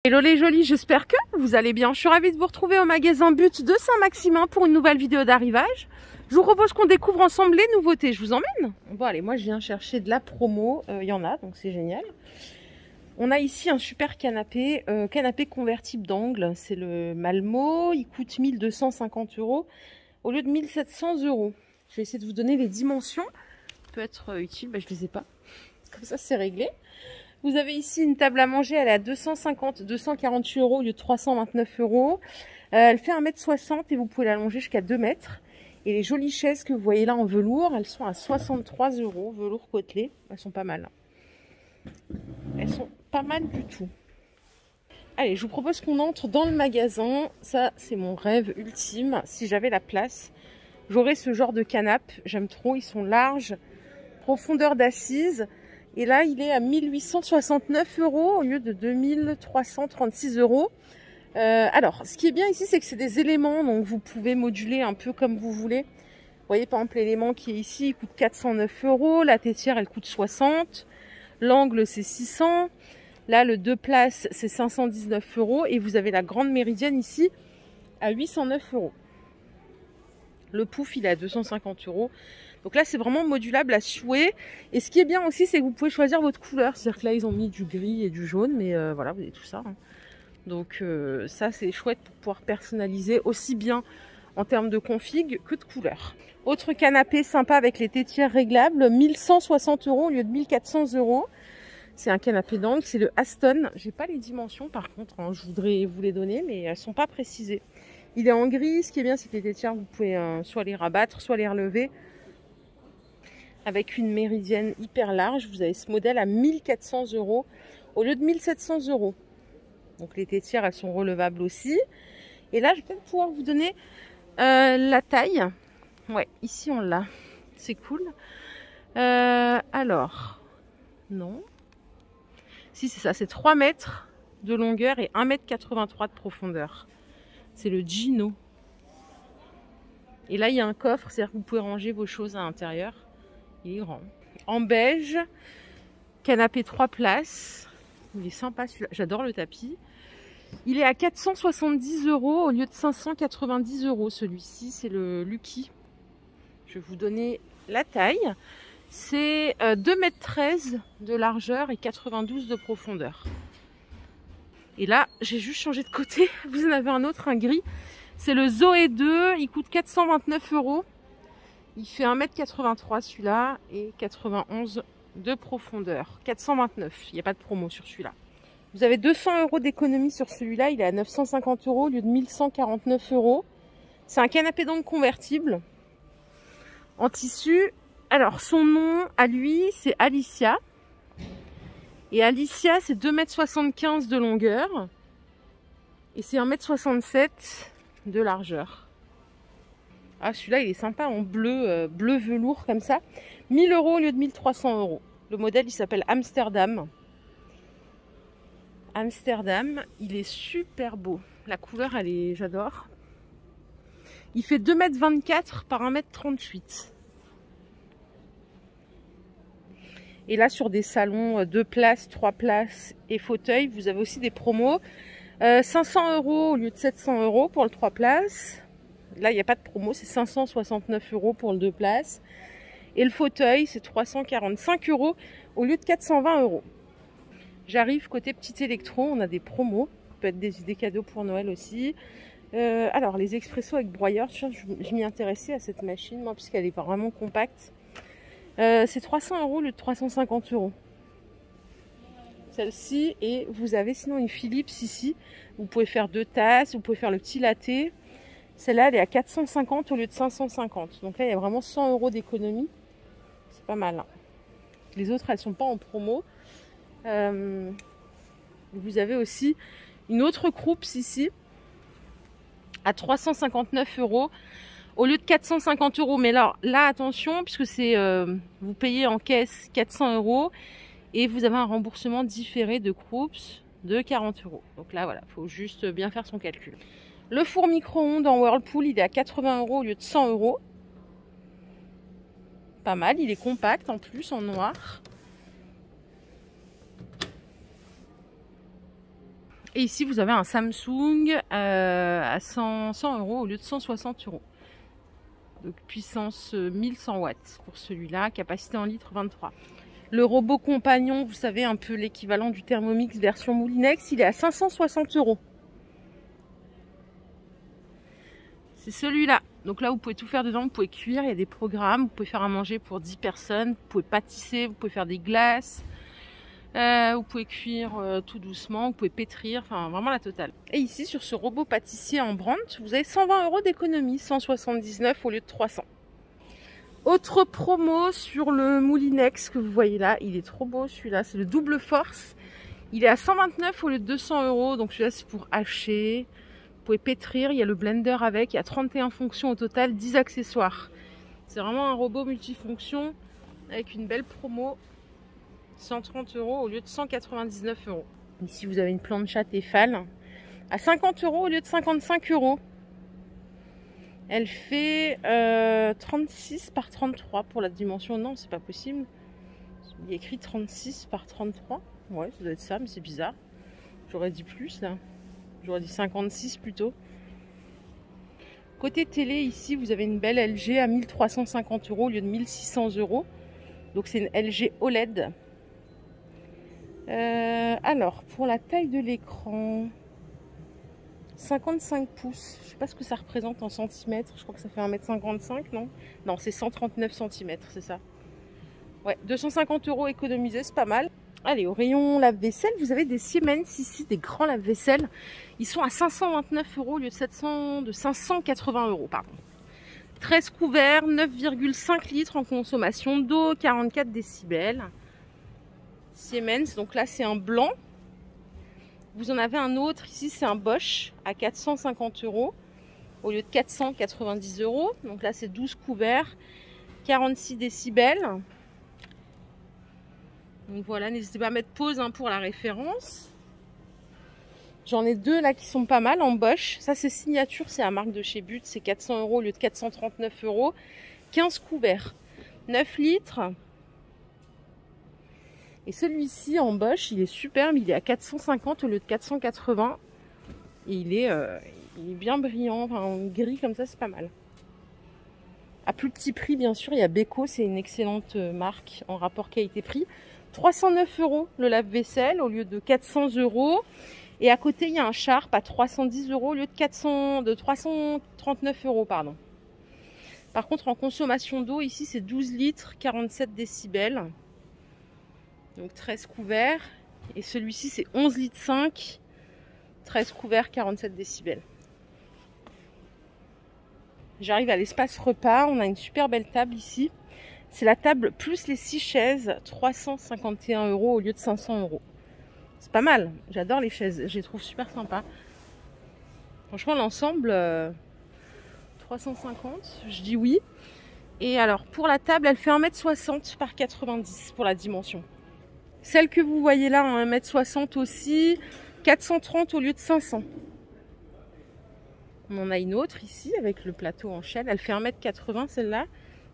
Hello les jolis, j'espère que vous allez bien. Je suis ravie de vous retrouver au magasin But de Saint-Maximin pour une nouvelle vidéo d'arrivage. Je vous propose qu'on découvre ensemble les nouveautés. Je vous emmène. Bon allez, moi je viens chercher de la promo. Il y en a, donc c'est génial. On a ici un super canapé, canapé convertible d'angle. C'est le Malmo. Il coûte 1250 € au lieu de 1700 €. Je vais essayer de vous donner les dimensions. Ça peut être utile, je ne les ai pas. Comme ça c'est réglé. Vous avez ici une table à manger, elle est à 248 € au lieu de 329 €. Elle fait 1,60 m et vous pouvez l'allonger jusqu'à 2 mètres. Et les jolies chaises que vous voyez là en velours, elles sont à 63 €, velours côtelé. Elles sont pas mal. Elles sont pas mal du tout. Allez, je vous propose qu'on entre dans le magasin. Ça, c'est mon rêve ultime. Si j'avais la place, j'aurais ce genre de canapé. J'aime trop, ils sont larges, profondeur d'assise. Et là, il est à 1869 € au lieu de 2336 €. Alors, ce qui est bien ici, c'est que c'est des éléments, donc vous pouvez moduler un peu comme vous voulez. Vous voyez, par exemple, l'élément qui est ici, il coûte 409 €. La tétière, elle coûte 60. L'angle, c'est 600. Là, le 2 places, c'est 519 €. Et vous avez la grande méridienne ici à 809 €. Le pouf, il est à 250 €. Donc là, c'est vraiment modulable à souhait. Et ce qui est bien aussi, c'est que vous pouvez choisir votre couleur. C'est-à-dire que là, ils ont mis du gris et du jaune. Mais voilà, vous avez tout ça. Donc ça, c'est chouette pour pouvoir personnaliser aussi bien en termes de config que de couleur. Autre canapé sympa avec les tétières réglables. 1160 € au lieu de 1400 €. C'est un canapé d'angle. C'est le Aston. J'ai pas les dimensions par contre. Je voudrais vous les donner, mais elles sont pas précisées. Il est en gris. Ce qui est bien, c'est que les tétières, vous pouvez soit les rabattre, soit les relever. Avec une méridienne hyper large, vous avez ce modèle à 1400 € au lieu de 1700 €. Donc les tétières, elles sont relevables aussi. Et là, je vais peut-être pouvoir vous donner la taille. Ouais, ici on l'a. C'est cool. Alors, non. Si, c'est ça, c'est 3 mètres de longueur et 1,83 m de profondeur. C'est le Gino. Et là, il y a un coffre, c'est-à-dire que vous pouvez ranger vos choses à l'intérieur. Il est grand. En beige, canapé 3 places. Il est sympa celui-là. J'adore le tapis. Il est à 470 € au lieu de 590 €. Celui-ci, c'est le Lucky. Je vais vous donner la taille. C'est 2,13 m de largeur et 92 de profondeur. Et là, j'ai juste changé de côté. Vous en avez un autre, un gris. C'est le Zoé 2. Il coûte 429 €. Il fait 1,83 m celui-là et 91 de profondeur. 429, il n'y a pas de promo sur celui-là. Vous avez 200 € d'économie sur celui-là, il est à 950 € au lieu de 1149 €. C'est un canapé d'angle convertible en tissu. Alors son nom à lui, c'est Alicia. Et Alicia, c'est 2,75 m de longueur et c'est 1,67 m de largeur. Ah, celui-là, il est sympa en bleu, bleu velours comme ça. 1000 € au lieu de 1300 €. Le modèle, il s'appelle Amsterdam. Amsterdam, il est super beau. La couleur, elle est, j'adore. Il fait 2,24 m par 1,38 m. Et là, sur des salons 2 places, 3 places et fauteuil, vous avez aussi des promos. 500 € au lieu de 700 € pour le 3 places. Là, il n'y a pas de promo, c'est 569 € pour le 2 places. Et le fauteuil, c'est 345 € au lieu de 420 €. J'arrive côté petit électro, on a des promos. Ça peut être des idées cadeaux pour Noël aussi. Alors, les expressos avec broyeur, je m'y intéressais à cette machine, moi, puisqu'elle est vraiment compacte. C'est 300 € au lieu de 350 €. Celle-ci, et vous avez sinon une Philips ici. Vous pouvez faire 2 tasses, vous pouvez faire le petit latte. Celle-là, elle est à 450 au lieu de 550. Donc là, il y a vraiment 100 € d'économie. C'est pas mal. Les autres, elles ne sont pas en promo. Vous avez aussi une autre Krups ici à 359 € au lieu de 450 €. Mais alors, là, attention, puisque c'est vous payez en caisse 400 € et vous avez un remboursement différé de Krups de 40 €. Donc là, voilà, il faut juste bien faire son calcul. Le four micro-ondes en Whirlpool, il est à 80 € au lieu de 100 €. Pas mal, il est compact en plus, en noir. Et ici, vous avez un Samsung à 100 € au lieu de 160 €. Donc puissance 1100 watts pour celui-là, capacité en litres 23. Le robot compagnon, vous savez, un peu l'équivalent du Thermomix version Moulinex, il est à 560 €. C'est celui-là. Donc là, vous pouvez tout faire dedans, vous pouvez cuire, il y a des programmes, vous pouvez faire à manger pour 10 personnes, vous pouvez pâtisser, vous pouvez faire des glaces. Vous pouvez cuire tout doucement, vous pouvez pétrir, enfin vraiment la totale. Et ici sur ce robot pâtissier en Brandt, vous avez 120 € d'économie, 179 au lieu de 300. Autre promo sur le Moulinex que vous voyez là, il est trop beau celui-là, c'est le double force. Il est à 129 au lieu de 200 €, donc celui-là c'est pour hacher. Vous pouvez pétrir, il y a le blender avec, il y a 31 fonctions au total, 10 accessoires. C'est vraiment un robot multifonction avec une belle promo. 130 € au lieu de 199 €. Ici, vous avez une plancha Tefal à 50 € au lieu de 55 €. Elle fait 36 par 33 pour la dimension. Non, c'est pas possible. Il y a écrit 36 par 33. Ouais, ça doit être ça, mais c'est bizarre. J'aurais dit plus là. J'aurais dit 56 plutôt. Côté télé, ici, vous avez une belle LG à 1350 € au lieu de 1600 €. Donc, c'est une LG OLED. Alors, pour la taille de l'écran, 55 pouces. Je ne sais pas ce que ça représente en centimètres. Je crois que ça fait 1,55 m, non? Non, c'est 139 cm, c'est ça. Ouais, 250 € économisés, c'est pas mal. Allez, au rayon lave-vaisselle, vous avez des Siemens ici, des grands lave-vaisselle. Ils sont à 529 € au lieu de 580 €, pardon. 13 couverts, 9,5 litres en consommation d'eau, 44 décibels. Siemens, donc là c'est un blanc. Vous en avez un autre ici, c'est un Bosch à 450 € au lieu de 490 €. Donc là c'est 12 couverts, 46 décibels. Donc voilà, n'hésitez pas à mettre pause pour la référence. J'en ai deux là qui sont pas mal en Bosch. Ça c'est signature, c'est la marque de chez But, c'est 400 € au lieu de 439 €. 15 couverts, 9 litres. Et celui-ci en Bosch, il est superbe, il est à 450 au lieu de 480. Et il est bien brillant, enfin en gris comme ça, c'est pas mal. À plus petit prix, bien sûr, il y a Beko, c'est une excellente marque en rapport qualité-prix. 309 € le lave-vaisselle au lieu de 400 €. Et à côté, il y a un Sharp à 310 € au lieu de 339 €, pardon. Par contre, en consommation d'eau, ici, c'est 12 litres, 47 décibels. Donc 13 couverts. Et celui-ci, c'est 11 litres 5, 13 couverts, 47 décibels. J'arrive à l'espace repas. On a une super belle table ici. C'est la table plus les 6 chaises, 351 € au lieu de 500 €. C'est pas mal. J'adore les chaises. Je les trouve super sympas. Franchement, l'ensemble, 350, je dis oui. Et alors, pour la table, elle fait 1,60 m par 90 pour la dimension. Celle que vous voyez là, 1,60 m aussi, 430 au lieu de 500. On en a une autre ici avec le plateau en chêne. Elle fait 1,80 m celle-là.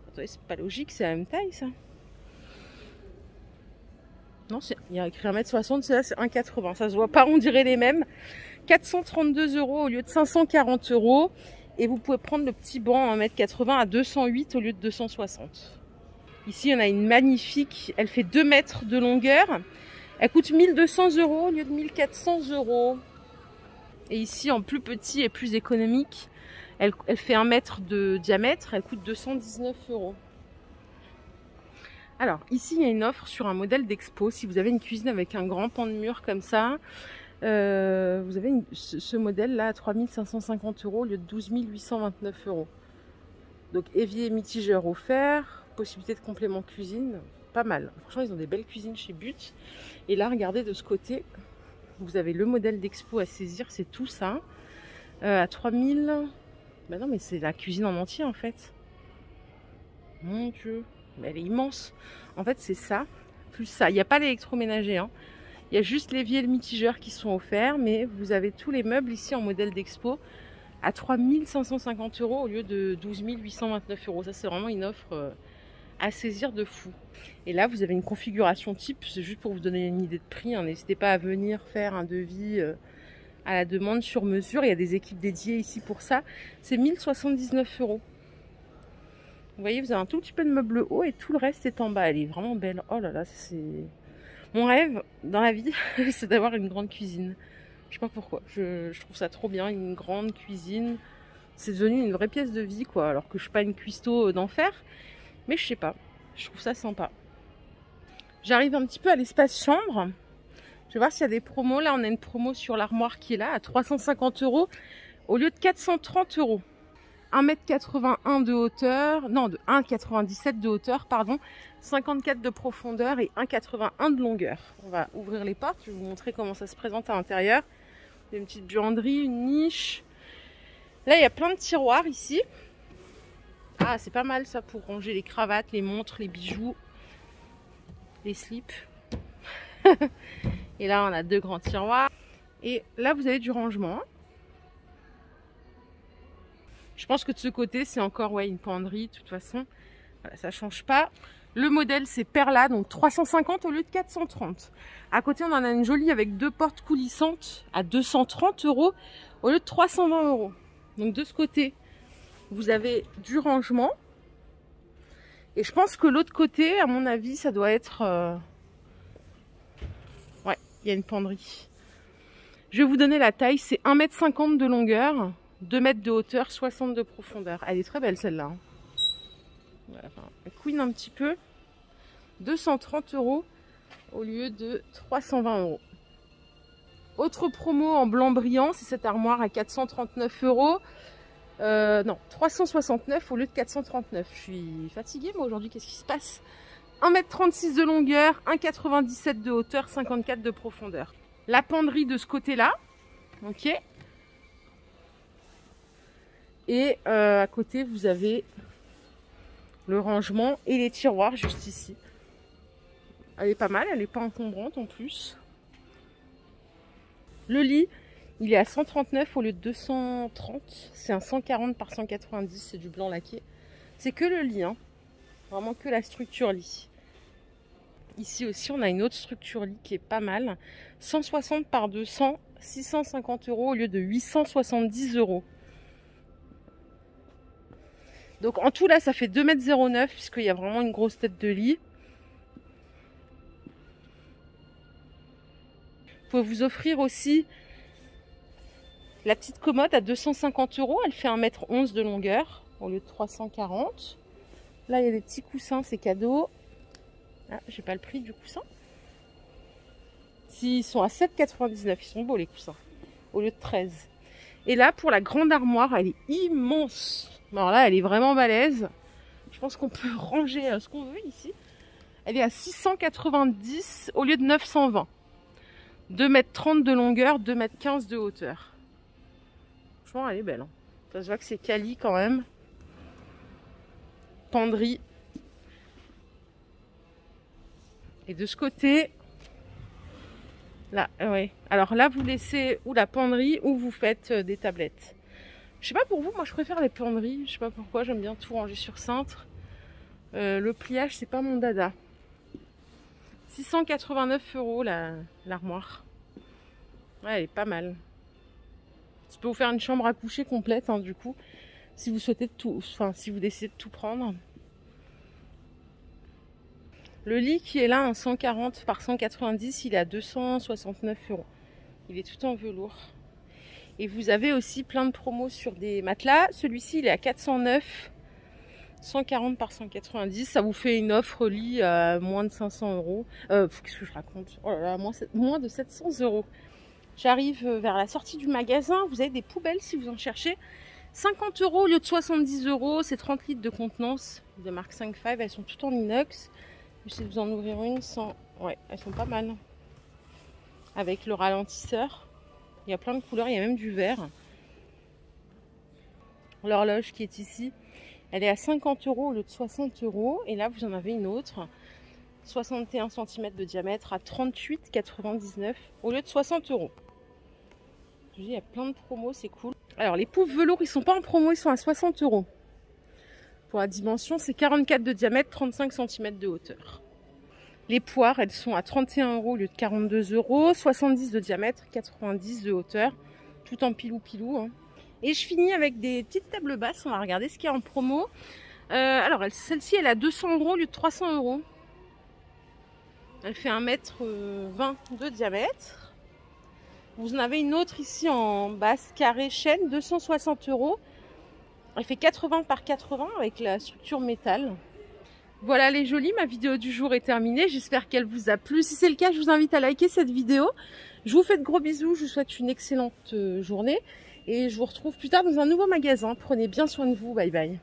Attendez, c'est pas logique, c'est la même taille ça. Non, il y a écrit 1,60 m, celle-là c'est 1,80 m. Ça se voit pas, on dirait les mêmes. 432 € au lieu de 540 €. Et vous pouvez prendre le petit banc 1,80 m à 208 au lieu de 260. Ici, on a une magnifique, elle fait 2 mètres de longueur. Elle coûte 1200 € au lieu de 1400 €. Et ici, en plus petit et plus économique, elle fait 1 mètre de diamètre. Elle coûte 219 €. Alors, ici, il y a une offre sur un modèle d'expo. Si vous avez une cuisine avec un grand pan de mur comme ça, vous avez ce modèle-là à 3550 € au lieu de 12 829 €. Donc, évier mitigeur offert. Possibilité de complément cuisine, pas mal. Franchement, ils ont des belles cuisines chez But. Et là, regardez de ce côté, vous avez le modèle d'expo à saisir, c'est tout ça. À 3000. Ben non, mais c'est la cuisine en entier en fait. Mon Dieu, mais elle est immense. En fait, c'est ça, plus ça. Il n'y a pas l'électroménager, hein. Il y a juste l'évier et le mitigeur qui sont offerts, mais vous avez tous les meubles ici en modèle d'expo à 3550 € au lieu de 12 829 €. Ça, c'est vraiment une offre à saisir de fou. Et là, vous avez une configuration type, c'est juste pour vous donner une idée de prix. N'hésitez pas à venir faire un devis à la demande sur mesure. Il y a des équipes dédiées ici pour ça. C'est 1079 €. Vous voyez, vous avez un tout petit peu de meuble haut et tout le reste est en bas. Elle est vraiment belle. Oh là là, c'est... Mon rêve dans la vie, c'est d'avoir une grande cuisine. Je sais pas pourquoi. Je trouve ça trop bien, une grande cuisine. C'est devenu une vraie pièce de vie, quoi. Alors que je suis pas une cuistot d'enfer. Mais je sais pas. Je trouve ça sympa. J'arrive un petit peu à l'espace chambre. Je vais voir s'il y a des promos. Là, on a une promo sur l'armoire qui est là à 350 € au lieu de 430 €. 1,81 m de hauteur, non, de 1,97 m de hauteur, pardon, 54 de profondeur et 1,81 de longueur. On va ouvrir les portes, je vais vous montrer comment ça se présente à l'intérieur. Il y a une petite buanderie, une niche. Là, il y a plein de tiroirs ici. Ah, c'est pas mal ça pour ranger les cravates, les montres, les bijoux, les slips. Et là, on a 2 grands tiroirs. Et là, vous avez du rangement. Je pense que de ce côté, c'est encore ouais, une penderie. De toute façon, voilà, ça ne change pas. Le modèle, c'est Perla, donc 350 au lieu de 430. À côté, on en a une jolie avec 2 portes coulissantes à 230 € au lieu de 320 €. Donc de ce côté, vous avez du rangement. Et je pense que l'autre côté, à mon avis, ça doit être... Ouais, il y a une penderie. Je vais vous donner la taille. C'est 1,50 m de longueur, 2 m de hauteur, 60 de profondeur. Elle est très belle celle-là. Voilà, enfin, elle couine un petit peu. 230 € au lieu de 320 €. Autre promo en blanc brillant, c'est cette armoire à 439 €. Non, 369 au lieu de 439. Je suis fatiguée moi aujourd'hui, qu'est-ce qui se passe? 1,36 m de longueur, 1,97 m de hauteur, 54 de profondeur. La penderie de ce côté-là, ok. Et à côté, vous avez le rangement et les tiroirs juste ici. Elle est pas mal, elle n'est pas encombrante en plus. Le lit, il est à 139 au lieu de 230. C'est un 140 par 190, c'est du blanc laqué. C'est que le lit, hein. Vraiment que la structure lit. Ici aussi, on a une autre structure lit qui est pas mal. 160 par 200, 650 € au lieu de 870 €. Donc en tout là, ça fait 2,09 m puisqu'il y a vraiment une grosse tête de lit. Vous pouvez vous offrir aussi la petite commode à 250 €. Elle fait 1,11 m de longueur au lieu de 340. Là, il y a des petits coussins, c'est cadeau. Ah, j'ai pas le prix du coussin. S'ils sont à 7,99 €, ils sont beaux les coussins, au lieu de 13. Et là, pour la grande armoire, elle est immense. Alors là, elle est vraiment balèze. Je pense qu'on peut ranger ce qu'on veut ici. Elle est à 690 au lieu de 920. 2,30 m de longueur, 2,15 m de hauteur. Franchement, elle est belle. Hein. Ça se voit que c'est quali quand même. Penderie. Et de ce côté, là, ouais. Alors là, vous laissez ou la penderie ou vous faites des tablettes. Je sais pas pour vous, moi je préfère les penderies. Je sais pas pourquoi, j'aime bien tout ranger sur cintre. Le pliage, c'est pas mon dada. 689 € l'armoire. Ouais, elle est pas mal. Ça peut vous faire une chambre à coucher complète, hein, du coup, si vous souhaitez tout, enfin si vous décidez de tout prendre. Le lit qui est là en 140 par 190, il est à 269 €. Il est tout en velours. Et vous avez aussi plein de promos sur des matelas. Celui-ci, il est à 409, 140 par 190. Ça vous fait une offre lit à moins de 500 €. Qu'est-ce que je raconte? Oh là là, moins de 700 €. J'arrive vers la sortie du magasin. Vous avez des poubelles si vous en cherchez. 50 € au lieu de 70 €. C'est 30 litres de contenance de marque 5.5. Elles sont toutes en inox. J'essaie de vous en ouvrir une sans... Ouais, elles sont pas mal. Avec le ralentisseur. Il y a plein de couleurs, il y a même du vert. L'horloge qui est ici, elle est à 50 € au lieu de 60 €. Et là, vous en avez une autre. 61 cm de diamètre à 38,99 € au lieu de 60 €. Je dis, il y a plein de promos, c'est cool. Alors, les poufs velours, ils sont pas en promo, ils sont à 60 €. Pour la dimension, c'est 44 de diamètre, 35 cm de hauteur. Les poires, elles sont à 31 € au lieu de 42 €, 70 de diamètre, 90 de hauteur. tout en pilou hein. Et je finis avec des petites tables basses. On va regarder ce qu'il y a en promo. Alors celle-ci elle a 200 € au lieu de 300 €. Elle fait 1,20 m de diamètre. Vous en avez une autre ici en basse carré chêne, 260 €. Elle fait 80 par 80 avec la structure métal. Voilà les jolies, ma vidéo du jour est terminée. J'espère qu'elle vous a plu. Si c'est le cas, je vous invite à liker cette vidéo. Je vous fais de gros bisous. Je vous souhaite une excellente journée. Et je vous retrouve plus tard dans un nouveau magasin. Prenez bien soin de vous. Bye bye.